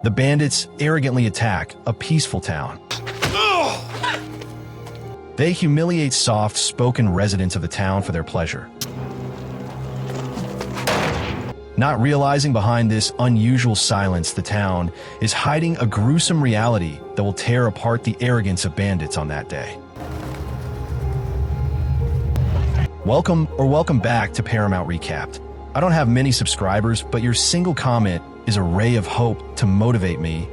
The bandits arrogantly attack a peaceful town. They humiliate soft-spoken residents of the town for their pleasure. Not realizing behind this unusual silence, the town is hiding a gruesome reality that will tear apart the arrogance of bandits on that day. Welcome back to Paramount Recapped. I don't have many subscribers, but your single comment is a ray of hope to motivate me.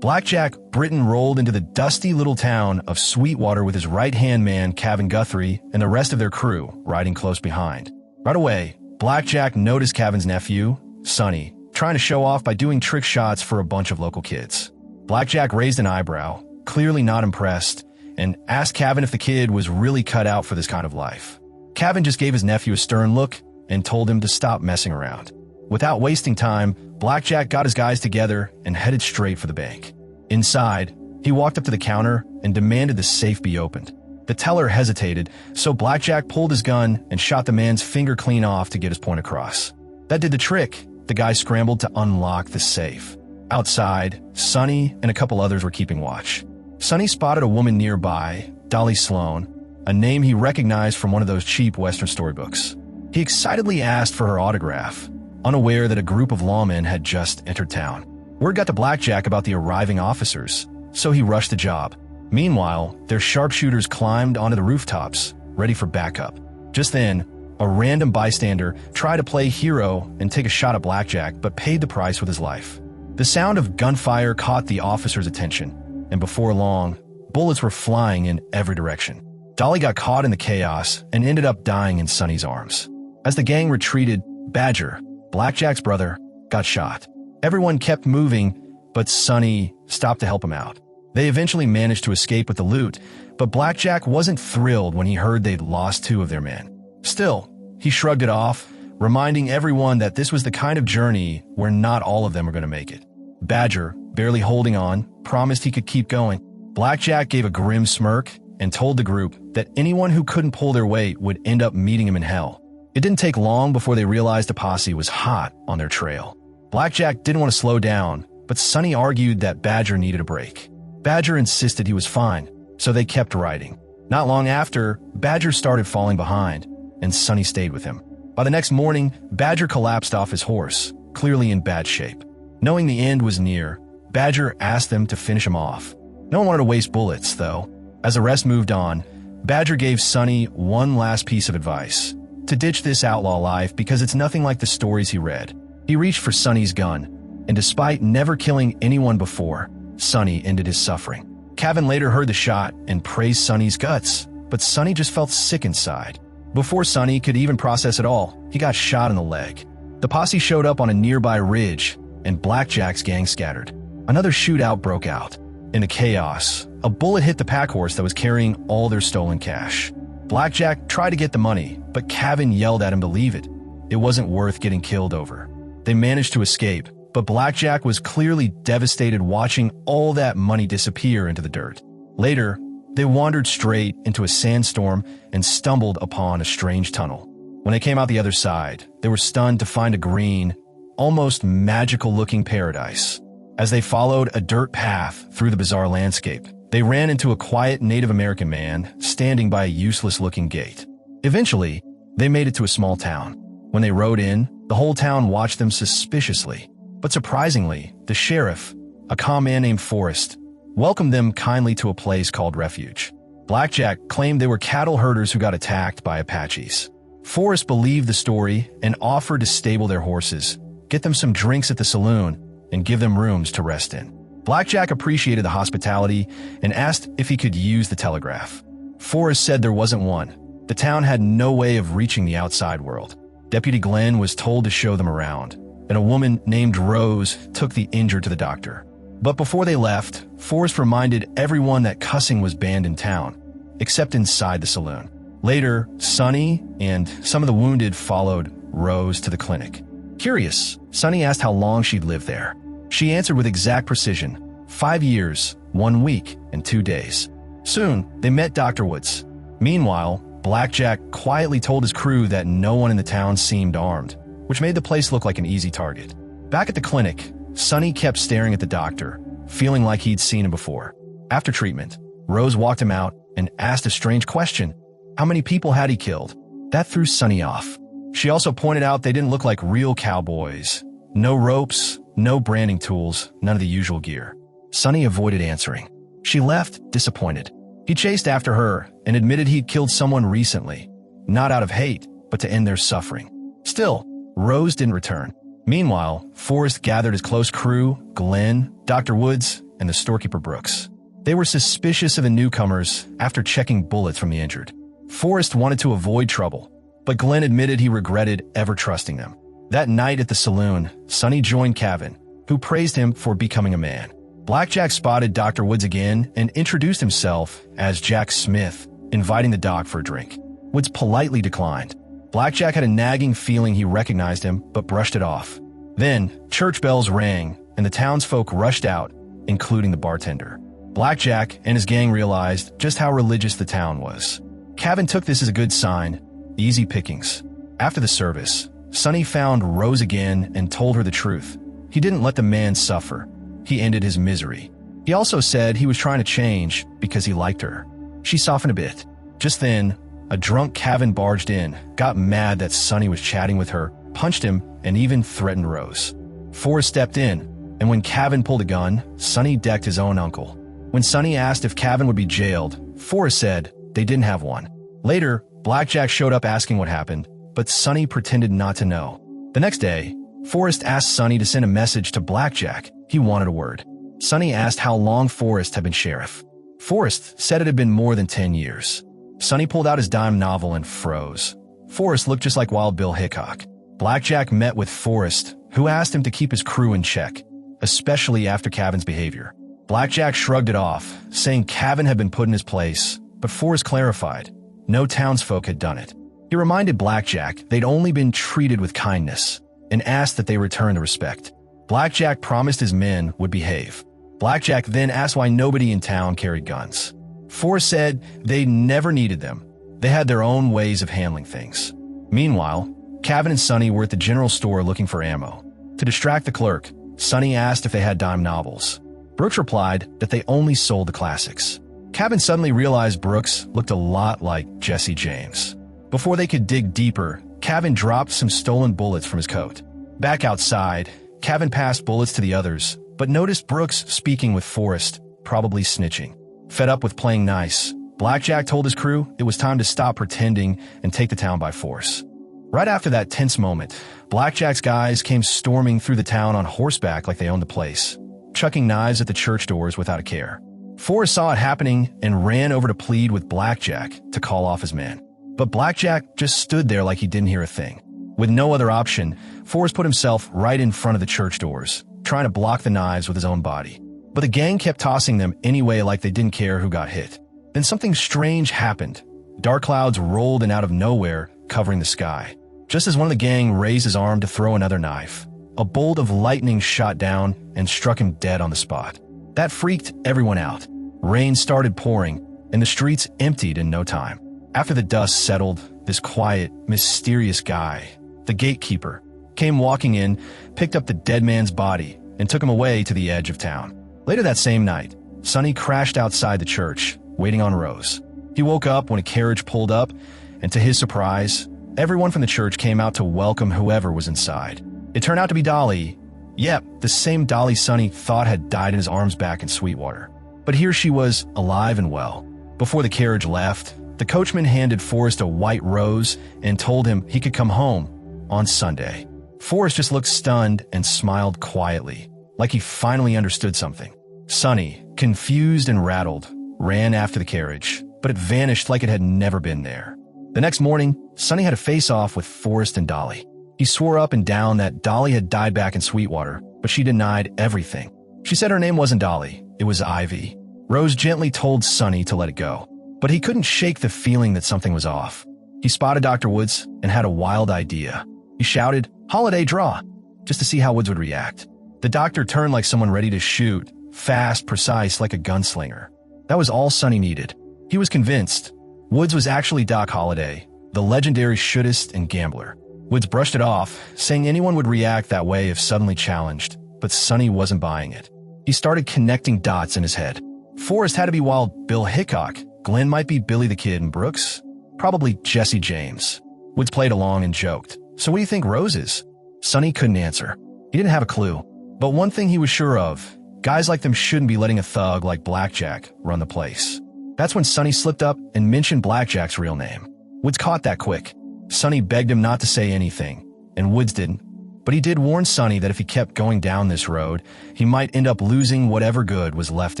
Blackjack Britton rolled into the dusty little town of Sweetwater with his right-hand man, Kevin Guthrie, and the rest of their crew riding close behind. Right away, Blackjack noticed Kevin's nephew, Sonny, trying to show off by doing trick shots for a bunch of local kids. Blackjack raised an eyebrow, clearly not impressed, and asked Kevin if the kid was really cut out for this kind of life. Kevin just gave his nephew a stern look and told him to stop messing around. Without wasting time, Blackjack got his guys together and headed straight for the bank. Inside, he walked up to the counter and demanded the safe be opened. The teller hesitated, so Blackjack pulled his gun and shot the man's finger clean off to get his point across. That did the trick. The guy scrambled to unlock the safe. Outside, Sonny and a couple others were keeping watch. Sonny spotted a woman nearby, Dolly Sloan, a name he recognized from one of those cheap Western storybooks. He excitedly asked for her autograph, unaware that a group of lawmen had just entered town. Word got to Blackjack about the arriving officers, so he rushed the job. Meanwhile, their sharpshooters climbed onto the rooftops, ready for backup. Just then, a random bystander tried to play hero and take a shot at Blackjack, but paid the price with his life. The sound of gunfire caught the officer's attention, and before long, bullets were flying in every direction. Dolly got caught in the chaos and ended up dying in Sonny's arms. As the gang retreated, Badger, Blackjack's brother, got shot. Everyone kept moving, but Sonny stopped to help him out. They eventually managed to escape with the loot, but Blackjack wasn't thrilled when he heard they'd lost 2 of their men. Still, he shrugged it off, reminding everyone that this was the kind of journey where not all of them were going to make it. Badger, barely holding on, promised he could keep going. Blackjack gave a grim smirk and told the group that anyone who couldn't pull their weight would end up meeting him in hell. It didn't take long before they realized the posse was hot on their trail. Blackjack didn't want to slow down, but Sonny argued that Badger needed a break. Badger insisted he was fine, so they kept riding. Not long after, Badger started falling behind, and Sonny stayed with him. By the next morning, Badger collapsed off his horse, clearly in bad shape. Knowing the end was near, Badger asked them to finish him off. No one wanted to waste bullets, though. As the rest moved on, Badger gave Sonny one last piece of advice: to ditch this outlaw life because it's nothing like the stories he read. He reached for Sonny's gun, and despite never killing anyone before, Sonny ended his suffering. Kevin later heard the shot and praised Sonny's guts, but Sonny just felt sick inside. Before Sonny could even process it all, he got shot in the leg. The posse showed up on a nearby ridge, and Blackjack's gang scattered. Another shootout broke out. In the chaos, a bullet hit the pack horse that was carrying all their stolen cash. Blackjack tried to get the money, but Kevin yelled at him to leave it. It wasn't worth getting killed over. They managed to escape, but Blackjack was clearly devastated watching all that money disappear into the dirt. Later, they wandered straight into a sandstorm and stumbled upon a strange tunnel. When they came out the other side, they were stunned to find a green, almost magical-looking paradise. As they followed a dirt path through the bizarre landscape, they ran into a quiet Native American man standing by a useless-looking gate. Eventually, they made it to a small town. When they rode in, the whole town watched them suspiciously. But surprisingly, the sheriff, a calm man named Forrest, welcomed them kindly to a place called Refuge. Blackjack claimed they were cattle herders who got attacked by Apaches. Forrest believed the story and offered to stable their horses, get them some drinks at the saloon, and give them rooms to rest in. Blackjack appreciated the hospitality and asked if he could use the telegraph. Forrest said there wasn't one. The town had no way of reaching the outside world. Deputy Glenn was told to show them around, and a woman named Rose took the injured to the doctor. But before they left, Forrest reminded everyone that cussing was banned in town, except inside the saloon. Later, Sonny and some of the wounded followed Rose to the clinic. Curious, Sonny asked how long she'd lived there. She answered with exact precision: 5 years, 1 week, and 2 days. Soon, they met Dr. Woods. Meanwhile, Blackjack quietly told his crew that no one in the town seemed armed, which made the place look like an easy target. Back at the clinic, Sonny kept staring at the doctor, feeling like he'd seen him before. After treatment, Rose walked him out and asked a strange question. How many people had he killed? That threw Sonny off. She also pointed out they didn't look like real cowboys. No ropes, no branding tools, none of the usual gear. Sonny avoided answering. She left, disappointed. He chased after her and admitted he'd killed someone recently, not out of hate, but to end their suffering. Still, Rose didn't return. Meanwhile, Forrest gathered his close crew, Glenn, Dr. Woods, and the storekeeper Brooks. They were suspicious of the newcomers after checking bullets from the injured. Forrest wanted to avoid trouble, but Glenn admitted he regretted ever trusting them. That night at the saloon, Sonny joined Cavan, who praised him for becoming a man. Blackjack spotted Dr. Woods again and introduced himself as Jack Smith, inviting the doc for a drink. Woods politely declined. Blackjack had a nagging feeling he recognized him, but brushed it off. Then, church bells rang, and the townsfolk rushed out, including the bartender. Blackjack and his gang realized just how religious the town was. Cavan took this as a good sign, easy pickings. After the service, Sonny found Rose again and told her the truth. He didn't let the man suffer. He ended his misery. He also said he was trying to change because he liked her. She softened a bit. Just then, a drunk Cavan barged in, got mad that Sonny was chatting with her, punched him, and even threatened Rose. Forrest stepped in, and when Cavan pulled a gun, Sonny decked his own uncle. When Sonny asked if Cavan would be jailed, Forrest said they didn't have one. Later, Blackjack showed up asking what happened, but Sonny pretended not to know. The next day, Forrest asked Sonny to send a message to Blackjack. He wanted a word. Sonny asked how long Forrest had been sheriff. Forrest said it had been more than 10 years. Sonny pulled out his dime novel and froze. Forrest looked just like Wild Bill Hickok. Blackjack met with Forrest, who asked him to keep his crew in check, especially after Cavan's behavior. Blackjack shrugged it off, saying Cavan had been put in his place, but Forrest clarified, no townsfolk had done it. He reminded Blackjack they'd only been treated with kindness, and asked that they return the respect. Blackjack promised his men would behave. Blackjack then asked why nobody in town carried guns. Forrest said they never needed them. They had their own ways of handling things. Meanwhile, Cavan and Sonny were at the general store looking for ammo. To distract the clerk, Sonny asked if they had dime novels. Brooks replied that they only sold the classics. Cavan suddenly realized Brooks looked a lot like Jesse James. Before they could dig deeper, Cavan dropped some stolen bullets from his coat. Back outside, Cavan passed bullets to the others, but noticed Brooks speaking with Forrest, probably snitching. Fed up with playing nice, Blackjack told his crew it was time to stop pretending and take the town by force. Right after that tense moment, Blackjack's guys came storming through the town on horseback like they owned the place, chucking knives at the church doors without a care. Forrest saw it happening and ran over to plead with Blackjack to call off his men. But Blackjack just stood there like he didn't hear a thing. With no other option, Forrest put himself right in front of the church doors, trying to block the knives with his own body. But the gang kept tossing them anyway like they didn't care who got hit. Then something strange happened. Dark clouds rolled in out of nowhere, covering the sky. Just as one of the gang raised his arm to throw another knife, a bolt of lightning shot down and struck him dead on the spot. That freaked everyone out. Rain started pouring, and the streets emptied in no time. After the dust settled, this quiet, mysterious guy, the gatekeeper, came walking in, picked up the dead man's body, and took him away to the edge of town. Later that same night, Sonny crashed outside the church, waiting on Rose. He woke up when a carriage pulled up, and to his surprise, everyone from the church came out to welcome whoever was inside. It turned out to be Dolly. Yep, the same Dolly Sonny thought had died in his arms back in Sweetwater. But here she was, alive and well. Before the carriage left, the coachman handed Forrest a white rose and told him he could come home on Sunday. Forrest just looked stunned and smiled quietly, like he finally understood something. Sonny, confused and rattled, ran after the carriage, but it vanished like it had never been there. The next morning, Sonny had a face-off with Forrest and Dolly. He swore up and down that Dolly had died back in Sweetwater, but she denied everything. She said her name wasn't Dolly, it was Ivy. Rose gently told Sonny to let it go, but he couldn't shake the feeling that something was off. He spotted Dr. Woods and had a wild idea. He shouted, "Holiday draw," just to see how Woods would react. The doctor turned like someone ready to shoot, fast, precise, like a gunslinger. That was all Sonny needed. He was convinced. Woods was actually Doc Holliday, the legendary shootist and gambler. Woods brushed it off, saying anyone would react that way if suddenly challenged, but Sonny wasn't buying it. He started connecting dots in his head. Forrest had to be Wild Bill Hickok. Glenn might be Billy the Kid, and Brooks? Probably Jesse James. Woods played along and joked. So what do you think Rose is? Sonny couldn't answer. He didn't have a clue. But one thing he was sure of, guys like them shouldn't be letting a thug like Blackjack run the place. That's when Sonny slipped up and mentioned Blackjack's real name. Woods caught that quick. Sonny begged him not to say anything, and Woods didn't. But he did warn Sonny that if he kept going down this road, he might end up losing whatever good was left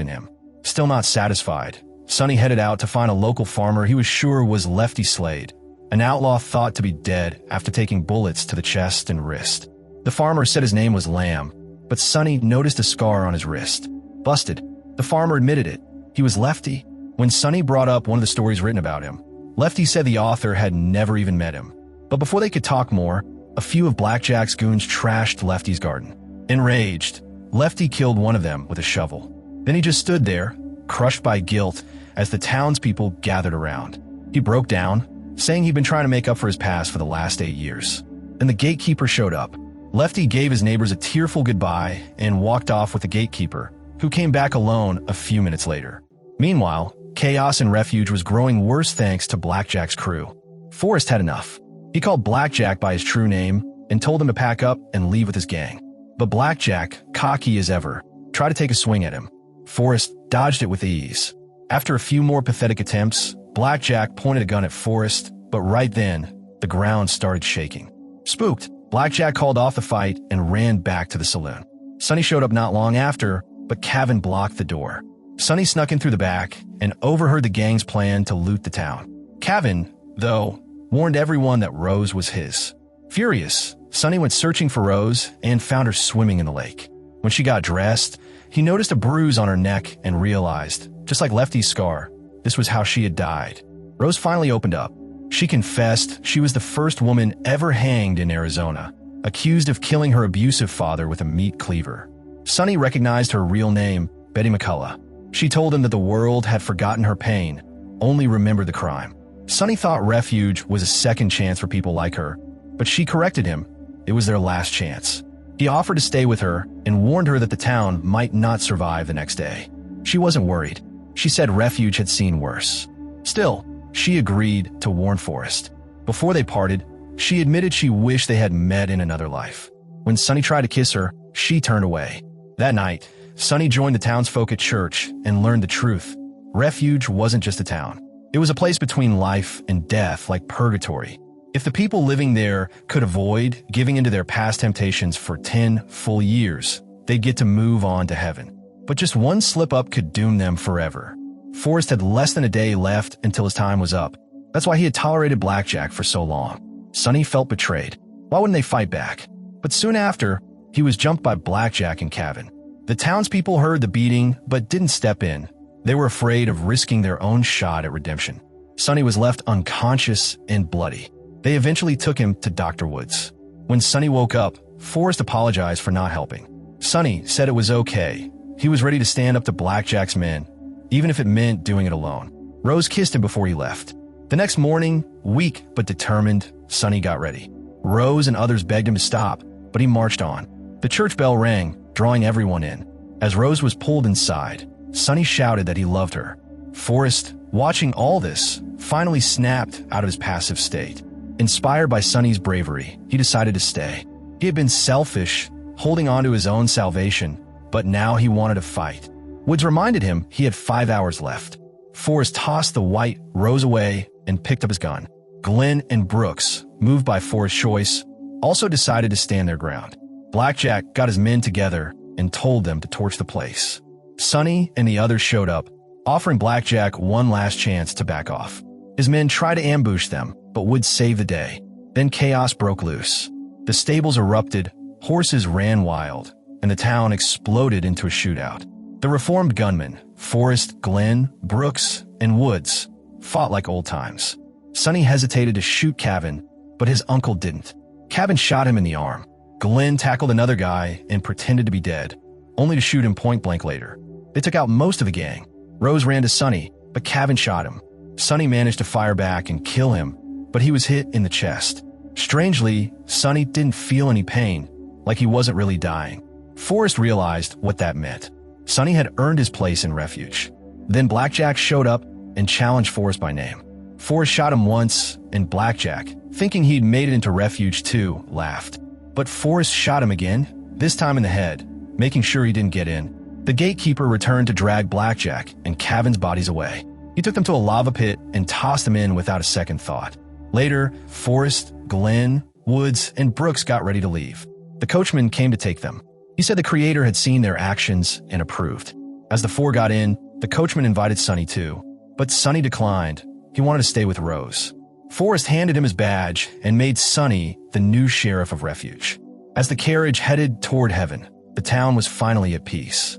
in him. Still not satisfied, Sonny headed out to find a local farmer he was sure was Lefty Slade, an outlaw thought to be dead after taking bullets to the chest and wrist. The farmer said his name was Lamb, but Sonny noticed a scar on his wrist. Busted. The farmer admitted it. He was Lefty. When Sonny brought up one of the stories written about him, Lefty said the author had never even met him. But before they could talk more, a few of Blackjack's goons trashed Lefty's garden. Enraged, Lefty killed one of them with a shovel. Then he just stood there, crushed by guilt, as the townspeople gathered around. He broke down, saying he'd been trying to make up for his past for the last 8 years. Then the gatekeeper showed up. Lefty gave his neighbors a tearful goodbye and walked off with the gatekeeper, who came back alone a few minutes later. Meanwhile, chaos in Refuge was growing worse thanks to Blackjack's crew. Forrest had enough. He called Blackjack by his true name and told him to pack up and leave with his gang. But Blackjack, cocky as ever, tried to take a swing at him. Forrest dodged it with ease. After a few more pathetic attempts, Blackjack pointed a gun at Forrest, but right then, the ground started shaking. Spooked, Blackjack called off the fight and ran back to the saloon. Sonny showed up not long after, but Cavan blocked the door. Sonny snuck in through the back and overheard the gang's plan to loot the town. Cavan, though, warned everyone that Rose was his. Furious, Sonny went searching for Rose and found her swimming in the lake. When she got dressed, he noticed a bruise on her neck and realized, just like Lefty's scar, this was how she had died. Rose finally opened up. She confessed she was the first woman ever hanged in Arizona, accused of killing her abusive father with a meat cleaver. Sonny recognized her real name, Betty McCullough. She told him that the world had forgotten her pain, only remembered the crime. Sonny thought Refuge was a second chance for people like her, but she corrected him. It was their last chance. He offered to stay with her and warned her that the town might not survive the next day. She wasn't worried. She said Refuge had seen worse. Still, she agreed to warn Forrest. Before they parted, she admitted she wished they had met in another life. When Sonny tried to kiss her, she turned away. That night, Sonny joined the townsfolk at church and learned the truth. Refuge wasn't just a town. It was a place between life and death, like purgatory. If the people living there could avoid giving into their past temptations for 10 full years, they'd get to move on to heaven. But just one slip-up could doom them forever. Forrest had less than a day left until his time was up. That's why he had tolerated Blackjack for so long. Sonny felt betrayed. Why wouldn't they fight back? But soon after, he was jumped by Blackjack and Cavan. The townspeople heard the beating but didn't step in. They were afraid of risking their own shot at redemption. Sonny was left unconscious and bloody. They eventually took him to Dr. Woods. When Sonny woke up, Forrest apologized for not helping. Sonny said it was okay. He was ready to stand up to Blackjack's men, even if it meant doing it alone. Rose kissed him before he left. The next morning, weak but determined, Sonny got ready. Rose and others begged him to stop, but he marched on. The church bell rang, drawing everyone in. As Rose was pulled inside, Sonny shouted that he loved her. Forrest, watching all this, finally snapped out of his passive state. Inspired by Sonny's bravery, he decided to stay. He had been selfish, holding on to his own salvation, but now he wanted to fight. Woods reminded him he had 5 hours left. Forrest tossed the white Rose away and picked up his gun. Glenn and Brooks, moved by Forrest's choice, also decided to stand their ground. Blackjack got his men together and told them to torch the place. Sonny and the others showed up, offering Blackjack one last chance to back off. His men tried to ambush them, but Woods saved the day. Then chaos broke loose. The stables erupted, horses ran wild, and the town exploded into a shootout. The reformed gunmen, Forrest, Glenn, Brooks, and Woods, fought like old times. Sonny hesitated to shoot Cavan, but his uncle didn't. Cavan shot him in the arm. Glenn tackled another guy and pretended to be dead, only to shoot him point blank later. They took out most of the gang. Rose ran to Sonny, but Cavan shot him. Sonny managed to fire back and kill him, but he was hit in the chest. Strangely, Sonny didn't feel any pain, like he wasn't really dying. Forrest realized what that meant. Sonny had earned his place in refuge. Then Blackjack showed up and challenged Forrest by name. Forrest shot him once, and Blackjack, thinking he'd made it into refuge too, laughed. But Forrest shot him again, this time in the head, making sure he didn't get in. The gatekeeper returned to drag Blackjack and Cavan's bodies away. He took them to a lava pit and tossed them in without a second thought. Later, Forrest, Glenn, Woods, and Brooks got ready to leave. The coachman came to take them. He said the creator had seen their actions and approved. As the four got in, the coachman invited Sonny too. But Sonny declined. He wanted to stay with Rose. Forrest handed him his badge and made Sonny the new sheriff of refuge. As the carriage headed toward heaven, the town was finally at peace.